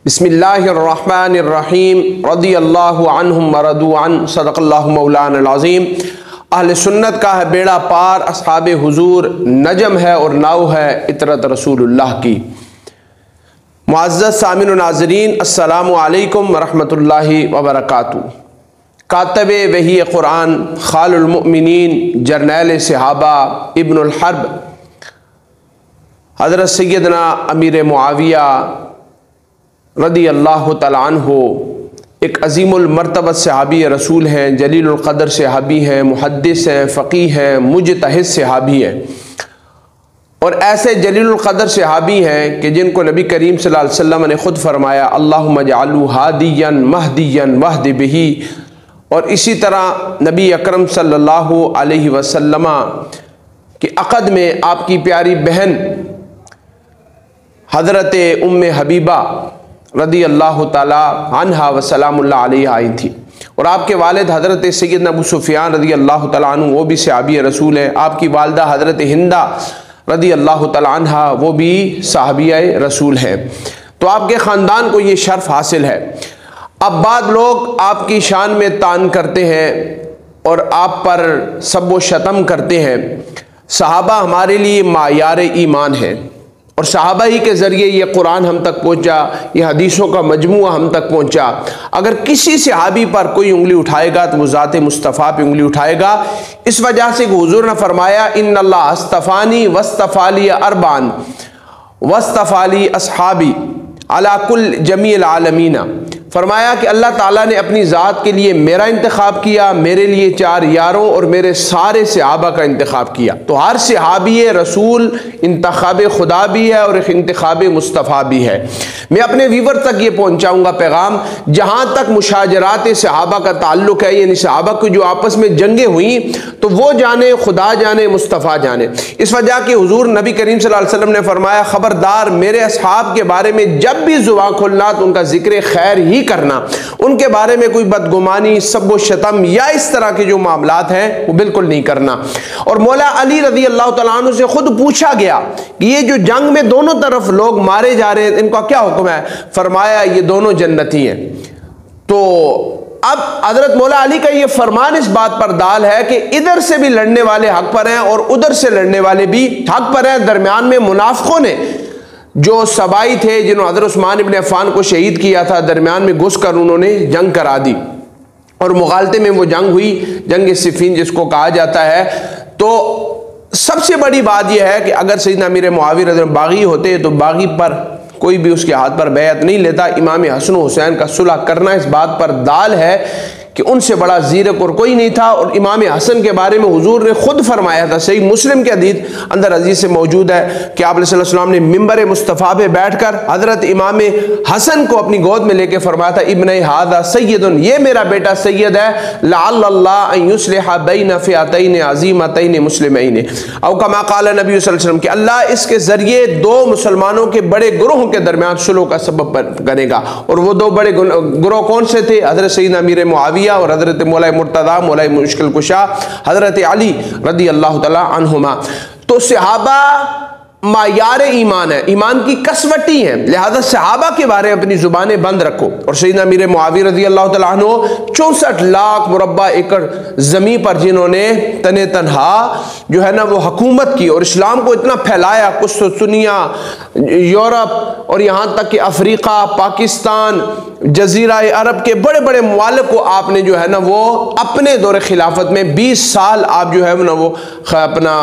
बिस्मिल्लाहिर्रहमानिर्रहीम रदियल्लाहु अन्हुम व रदू अन सदक़ल्लाहु मौलाना अज़ीम। अहले सुन्नत का है बेड़ा पार, अस्हाबे हुजूर नजम है और नाव है इतरत रसूलुल्लाह की। मुअज़्ज़ज़ सामिन व नाज़रीन, अस्सलामु अलैकुम व रहमतुल्लाहि व बरकातुहू। कातबे वही कुरान, खालुल मुमिनीन, जर्नैल सहाबा, इब्नुल हर्ब, हज़रत सैयदना अमीर मुआविया रदी अल्लाह तआला अन्हु एक अज़ीमुल मर्तबत सहाबी रसूल हैं, जलीलुल क़द्र सहाबी हैं, मुहद्दिस हैं, फ़क़ीह हैं, मुजतहिद सहाबी हैं। और ऐसे जलीलुल क़द्र सहाबी हैं कि जिनको नबी करीम सल्लल्लाहु अलैहि वसल्लम ने ख़ुद फरमाया अल्लाहुम्मा जअलहु हादियन महदियन वहदि बिही। और इसी तरह नबी अकरम सल्लल्लाहु अलैहि वसल्लम के अक़द में आपकी प्यारी बहन हज़रत उम्मे हबीबा रदी अल्लाह ताला अन्हा व सलामुल्लाह अलैहा आई थी। और आपके वालिद हज़रत सैयदना अबू सुफ़ियान रदी अल्लाह ताला अन्हु, वो भी सहाबी रसूल हैं। आपकी वालिदा हज़रत हिंदा रदी अल्लाह ताला अन्हा, वो भी सहाबिया रसूल हैं। तो आपके ख़ानदान को ये शर्फ़ हासिल है। अब बाद लोग आपकी शान में तान करते हैं और आप पर सब व शतम करते हैं। सहाबा हमारे लिए मायार ईमान है और सहाबा ही के ज़रिए ये कुरान हम तक पहुँचा, ये हदीसों का मजमूआ हम तक पहुँचा। अगर किसी सहाबी पर कोई उंगली उठाएगा तो वो ज़ात मुस्तफ़ा पे उंगली उठाएगा। इस वजह से हुज़ूर ने फरमाया इन्नल्लाह अस्तफ़ानी वस्तफ़ाली अरबान वस्तफ़ाली अस्हाबी अला कुल जमील आलमीना। फरमाया कि अल्लाह ताला ने अपनी ज़ात के लिए मेरा इंतखाब किया, मेरे लिए 4 यारों और मेरे सारे सहाबा का इंतखाब किया। तो हर सहाबी रसूल इंतखाब खुदा भी है और एक इंतखाब मुस्तफ़ा भी है। मैं अपने व्यूवर तक ये पहुँचाऊँगा पैगाम, जहाँ तक मुशाजरात सहाबा का ताल्लुक़ है, यानी सहाबा को जो आपस में जंगें हुई तो वो जाने, खुदा जाने, मुस्तफ़ा जाने। इस वजह के हुज़ूर नबी करीम सल्लल्लाहु अलैहि वसल्लम ने फरमाया ख़बरदार मेरे असहाब के बारे में जब भी ज़ुबान खोलना तो उनका जिक्र खैर ही करना, उनके बारे में कोई बदगुमानी, सब शतम या इस तरह के जो मामलात हैं वो बिल्कुल नहीं करना। और मौला अली रज़ी अल्लाह तआला अन्हु से खुद पूछा गया कि ये जो जंग में दोनों तरफ लोग मारे जा रहे हैं इनका क्या हुक्म है? फरमाया ये दोनों जन्नती हैं। तो अब हजरत मौला अली का ये फरमान इस बात पर दाल है कि इधर से भी लड़ने वाले हक पर हैं और उधर से लड़ने वाले भी हक पर हैं। दरमियान में मुनाफिकों ने जो सबाई थे, जिन्होंने हज़रत उस्मान इब्न अफ़्फ़ान को शहीद किया था, दरमियान में घुसकर उन्होंने जंग करा दी और मुगालते में वो जंग हुई, जंग सिफ़ीन जिसको कहा जाता है। तो सबसे बड़ी बात यह है कि अगर सैयदना अमीर मुआविया बागी होते तो बागी पर कोई भी उसके हाथ पर बैत नहीं लेता। इमाम हसन हुसैन का सुलह करना इस बात पर दाल है कि उनसे बड़ा ज़ीरक और कोई नहीं था। और इमाम हसन के बारे में हुजूर ने खुद फरमाया था, सही मुस्लिम के हदीस अंदर अजीज से मौजूद है कि आप सल्लल्लाहु अलैहि वसल्लम ने मिंबर मुस्तफ़ा पे बैठकर हज़रत इमाम हसन को अपनी गोद में लेकर फरमाया था इब्न हादा सय्यदुन, ये मेरा बेटा सैयद है, लअल्लल्लाह अन युस्लिह बैन फ़िअतैन अज़ीमतैन मुस्लिमैन औ कमा क़ाल नबी सल्लल्लाहु अलैहि वसल्लम कि अल्लाह इसके ज़रिए 2 मुसलमानों के बड़े ग्रोहों के दरमियान सुलह का सबब करेगा। और वो 2 बड़े ग्रोह कौन से थे? हज़रत सैयदना अमीर मुआविया और हज़रत मौला मुर्तज़ा मौला मुश्किल कुशा हज़रत अली रदी अल्लाह तआला अन्हुमा। तो सहाबा मायार ईमान है, ईमान की कसवटी है, लिहाजा सहाबा के बारे में अपनी ज़ुबानें बंद रखो। और सैयदना अमीर मुआविया रज़ी अल्लाह तआला अन्हु 64 लाख मुरब्बा एकड़ ज़मीन पर जिन्होंने तने तनहा जो है ना वो हुकूमत की और इस्लाम को इतना फैलाया, कुस्तुनिया, यूरोप और यहाँ तक कि अफ्रीका, पाकिस्तान, जजीरा अरब के बड़े बड़े मुमालिक को आपने जो है ना वो अपने दौर खिलाफत में 20 साल आप जो है ना वो अपना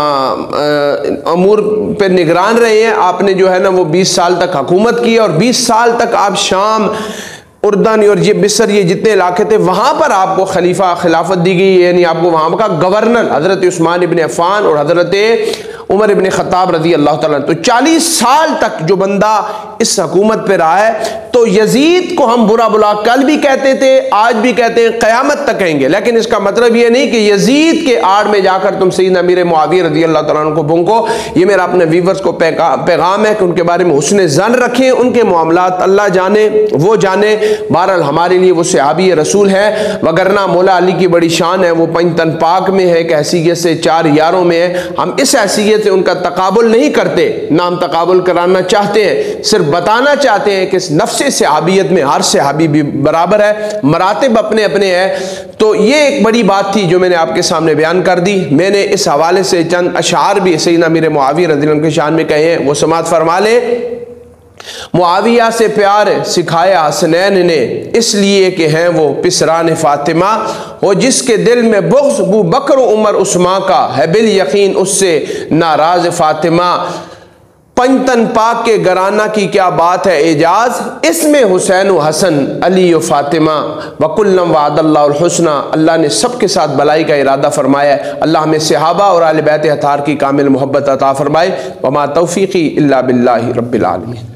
अमूर पे निगरान रहे हैं। आपने जो है ना वो 20 साल तक हुकूमत की और 20 साल तक आप शाम, उर्दन और ये मिस्र, ये जितने इलाके थे वहाँ पर आपको खलीफा खिलाफत दी गई, यानी आपको वहाँ का गवर्नर हज़रत उस्मान इब्न अफ़्फ़ान और हज़रत उमर इब्न ख़त्ताब रज़ी अल्लाह तआला। तो 40 साल तक जो बंदा इस हुकूमत पे रहा है, तो यजीद को हम बुरा बुला कल भी कहते थे, आज भी कहते हैं, क़यामत तक कहेंगे। लेकिन इसका मतलब ये नहीं कि यजीद के आड़ में जाकर तुम सैयदना अमीर मुआविया रज़ी अल्लाह तआला को भुंको। ये मेरा अपने व्यूवर्स को पैगाम है कि उनके बारे में हुस्न ज़न रखें, उनके मामलात अल्लाह जाने, वो जाने। बहरहाल हमारे लिए वो सहाबी रसूल है, वगरना मौला अली की बड़ी शान है, वो 5 तन पाक में है, एक हैसियत से 4 यारों में है। हम इस हैसियत से उनका तकाबुल नहीं करते, नाम तकाबुल कराना चाहते हैं, सिर्फ बताना चाहते हैं कि नफ्स से सहाबियत में हर सहाबी भी बराबर है, मरातिब अपने अपने हैं। तो ये एक बड़ी बात थी जो मैंने आपके सामने बयान कर दी। मैंने इस हवाले से चंद अशार भी सैयदना अमीर मुआविया रज़ियल्लाहु अन्हु के शान में कहे हैं, वो समात फरमा ले। मुआविया से प्यार सिखाया हसनैन ने, इसलिए कि हैं वो पिसरान फातिमा, हो जिसके दिल में बुग़्ज़ अबू बकर उमर उस्मान का है, बिल यकीन उससे नाराज फातिमा। पंजतन पाक के घराना की क्या बात है एजाज, इसमें हुसैन व हसन अली व फातिमा, वकुल्लम वअदल्लाहुल हुस्ना, अल्लाह ने सबके साथ भलाई का इरादा फरमाया। अल्लाह हमें सहाबा और आले बैत अताहार की कामिल मोहब्बत अता फरमाए। वमा तौफीकी इल्ला बिल्लाहि रब्बिल आलमीन।